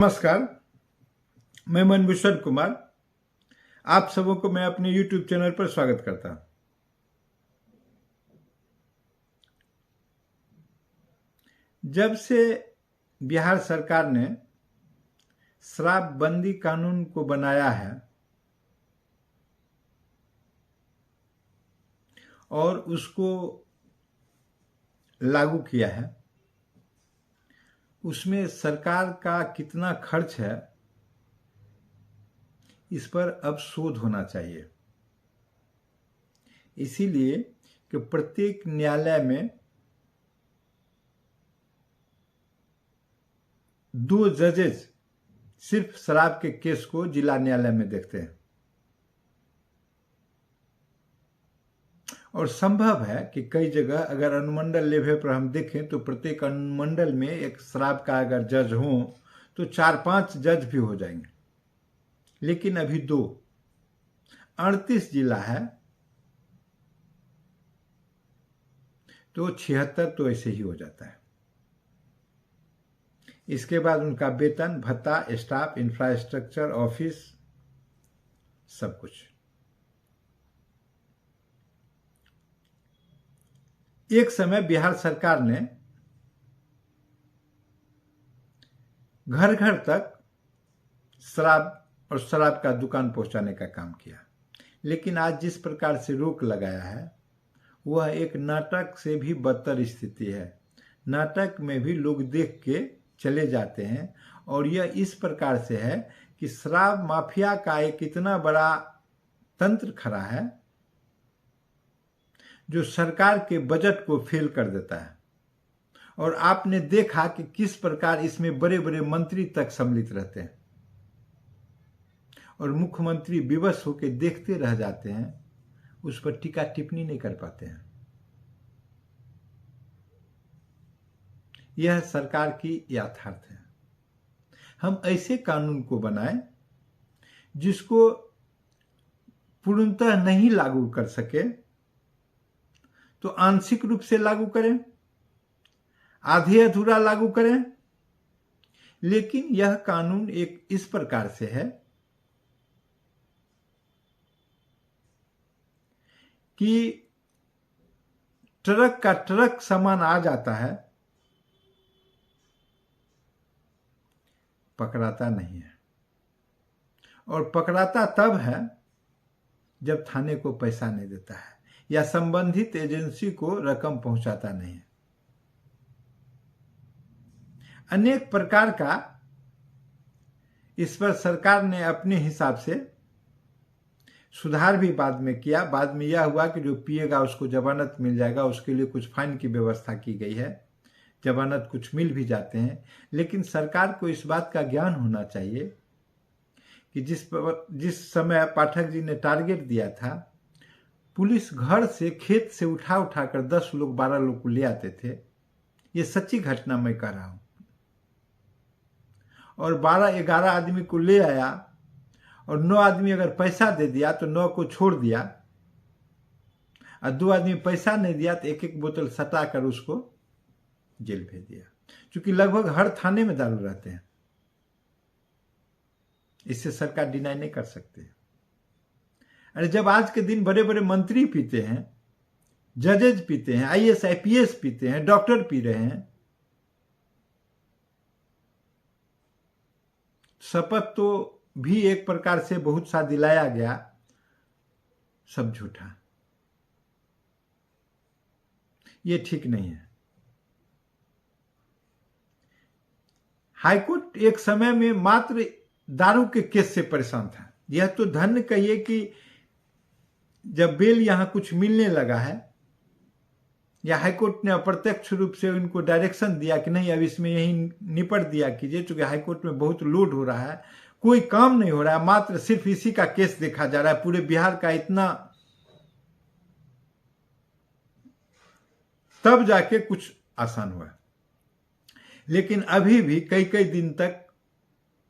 नमस्कार, मैं मनभूषण कुमार। आप सबों को मैं अपने YouTube चैनल पर स्वागत करता हूं। जब से बिहार सरकार ने शराबबंदी कानून को बनाया है और उसको लागू किया है, उसमें सरकार का कितना खर्च है इस पर अब शोध होना चाहिए। इसीलिए कि प्रत्येक न्यायालय में 2 जजेस सिर्फ शराब के केस को जिला न्यायालय में देखते हैं और संभव है कि कई जगह अगर अनुमंडल लेवल पर हम देखें तो प्रत्येक अनुमंडल में एक शराब का अगर जज हो तो 4-5 जज भी हो जाएंगे, लेकिन अभी 2 38 जिला है तो 76 तो ऐसे ही हो जाता है। इसके बाद उनका वेतन भत्ता, स्टाफ, इंफ्रास्ट्रक्चर, ऑफिस, सब कुछ। एक समय बिहार सरकार ने घर घर तक शराब और शराब का दुकान पहुंचाने का काम किया, लेकिन आज जिस प्रकार से रोक लगाया है वह एक नाटक से भी बदतर स्थिति है। नाटक में भी लोग देख के चले जाते हैं और यह इस प्रकार से है कि शराब माफिया का एक इतना बड़ा तंत्र खड़ा है जो सरकार के बजट को फेल कर देता है। और आपने देखा कि किस प्रकार इसमें बड़े बड़े मंत्री तक सम्मिलित रहते हैं और मुख्यमंत्री विवश होकर देखते रह जाते हैं, उस पर टीका टिप्पणी नहीं कर पाते हैं। यह सरकार की यथार्थ है। हम ऐसे कानून को बनाएं जिसको पूर्णतः नहीं लागू कर सके तो आंशिक रूप से लागू करें, आधे अधूरा लागू करें, लेकिन यह कानून एक इस प्रकार से है कि ट्रक का ट्रक सामान आ जाता है, पकड़ाता नहीं है। और पकड़ाता तब है जब थाने को पैसा नहीं देता है या संबंधित एजेंसी को रकम पहुंचाता नहीं है। अनेक प्रकार का इस पर सरकार ने अपने हिसाब से सुधार भी बाद में किया। बाद में यह हुआ कि जो पिएगा उसको जमानत मिल जाएगा, उसके लिए कुछ फाइन की व्यवस्था की गई है, जमानत कुछ मिल भी जाते हैं। लेकिन सरकार को इस बात का ज्ञान होना चाहिए कि जिस समय पाठक जी ने टारगेट दिया था, पुलिस घर से खेत से उठा कर 10 लोग 12 लोग को ले आते थे। ये सच्ची घटना मैं कह रहा हूं। और 12-11 आदमी को ले आया और 9 आदमी अगर पैसा दे दिया तो 9 को छोड़ दिया, और 2 आदमी पैसा नहीं दिया तो एक एक बोतल सटा कर उसको जेल भेज दिया। क्योंकि लगभग हर थाने में दारू रहते हैं, इससे सरकार डिनाई नहीं कर सकते। अरे जब आज के दिन बड़े बड़े मंत्री पीते हैं, जजेज पीते हैं, IAS IPS पीते हैं, डॉक्टर पी रहे हैं, शपथ तो भी एक प्रकार से बहुत सा दिलाया गया, सब झूठा। ये ठीक नहीं है। हाईकोर्ट एक समय में मात्र दारू के केस से परेशान था। यह तो धन्य कहिए कि जब बेल यहां कुछ मिलने लगा है या हाईकोर्ट ने अप्रत्यक्ष रूप से उनको डायरेक्शन दिया कि नहीं अब इसमें यही निपट दिया कीजिए, चूंकि हाईकोर्ट में बहुत लोड हो रहा है, कोई काम नहीं हो रहा है, मात्र सिर्फ इसी का केस देखा जा रहा है, पूरे बिहार का इतना, तब जाके कुछ आसान हुआ। लेकिन अभी भी कई कई दिन तक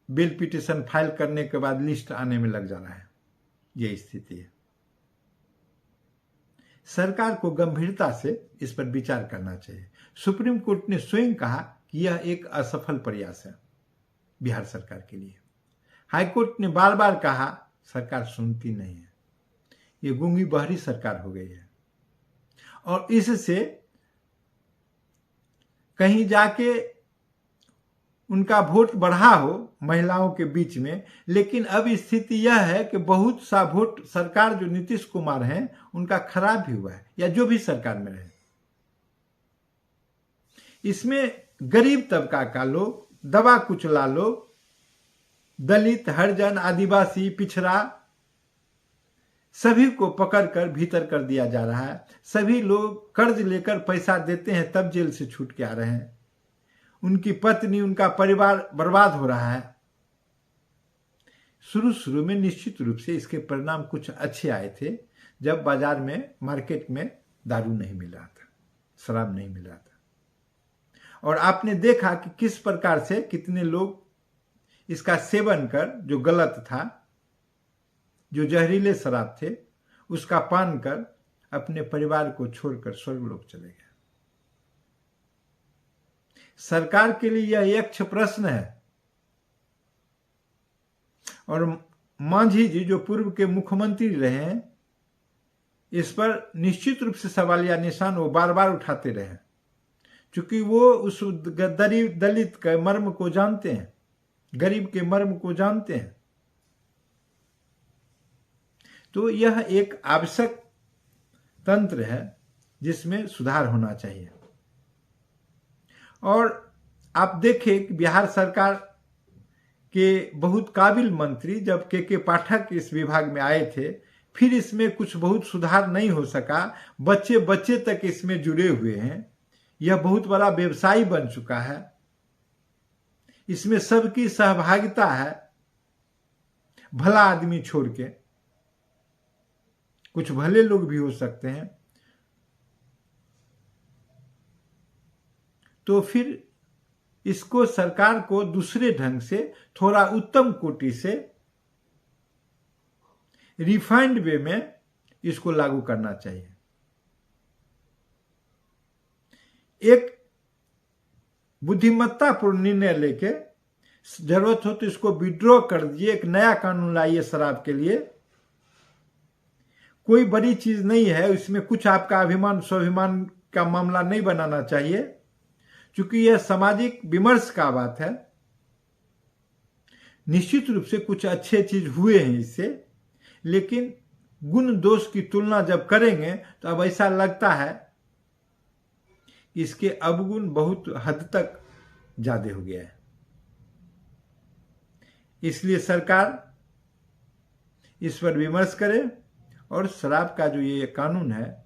बेल पिटीशन फाइल करने के बाद लिस्ट आने में लग जा रहा है। यह स्थिति है। सरकार को गंभीरता से इस पर विचार करना चाहिए। सुप्रीम कोर्ट ने स्वयं कहा कि यह एक असफल प्रयास है। बिहार सरकार के लिए। हाईकोर्ट ने बार बार कहा, सरकार सुनती नहीं है। ये गूंगी बहरी सरकार हो गई है और इससे कहीं जाके उनका वोट बढ़ा हो महिलाओं के बीच में, लेकिन अब स्थिति यह है कि बहुत सा वोट सरकार जो नीतीश कुमार हैं उनका खराब भी हुआ है, या जो भी सरकार में रहे। इसमें गरीब तबका का लोग, दबा कुचला लोग, दलित, हरिजन, आदिवासी, पिछड़ा, सभी को पकड़कर भीतर कर दिया जा रहा है। सभी लोग कर्ज लेकर पैसा देते हैं तब जेल से छूट के आ रहे हैं। उनकी पत्नी, उनका परिवार बर्बाद हो रहा है। शुरू में निश्चित रूप से इसके परिणाम कुछ अच्छे आए थे, जब बाजार में, मार्केट में दारू नहीं मिल रहा था, शराब नहीं मिल रहा था, और आपने देखा कि किस प्रकार से कितने लोग इसका सेवन कर, जो गलत था, जो जहरीले शराब थे, उसका पान कर अपने परिवार को छोड़कर स्वर्गलोक चले गए। सरकार के लिए यह यक्ष प्रश्न है। और मांझी जी जो पूर्व के मुख्यमंत्री रहे हैं, इस पर निश्चित रूप से सवालिया निशान वो बार बार उठाते रहे, क्योंकि वो उस दलित के मर्म को जानते हैं, गरीब के मर्म को जानते हैं। तो यह एक आवश्यक तंत्र है जिसमें सुधार होना चाहिए। और आप देखें कि बिहार सरकार के बहुत काबिल मंत्री जब के पाठक इस विभाग में आए थे, फिर इसमें कुछ बहुत सुधार नहीं हो सका। बच्चे बच्चे तक इसमें जुड़े हुए हैं। यह बहुत बड़ा व्यवसाय बन चुका है। इसमें सबकी सहभागिता है, भला आदमी छोड़ के। कुछ भले लोग भी हो सकते हैं। तो फिर इसको सरकार को दूसरे ढंग से, थोड़ा उत्तम कोटि से, रिफाइंड वे में इसको लागू करना चाहिए। एक बुद्धिमत्तापूर्ण निर्णय लेके, जरूरत हो तो इसको विड्रॉ कर दीजिए, एक नया कानून लाइए शराब के लिए। कोई बड़ी चीज नहीं है, इसमें कुछ आपका अभिमान स्वाभिमान का मामला नहीं बनाना चाहिए, क्योंकि यह सामाजिक विमर्श का बात है। निश्चित रूप से कुछ अच्छे चीज हुए हैं इससे, लेकिन गुण दोष की तुलना जब करेंगे तो अब ऐसा लगता है कि इसके अवगुण बहुत हद तक ज्यादा हो गया है। इसलिए सरकार इस पर विमर्श करे और शराब का जो ये कानून है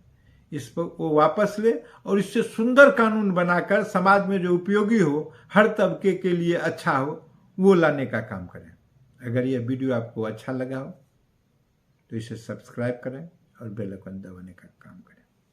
इस पर वो वापस ले, और इससे सुंदर कानून बनाकर समाज में जो उपयोगी हो, हर तबके के लिए अच्छा हो, वो लाने का काम करें। अगर यह वीडियो आपको अच्छा लगा हो तो इसे सब्सक्राइब करें और बेल आइकन दबाने का काम करें।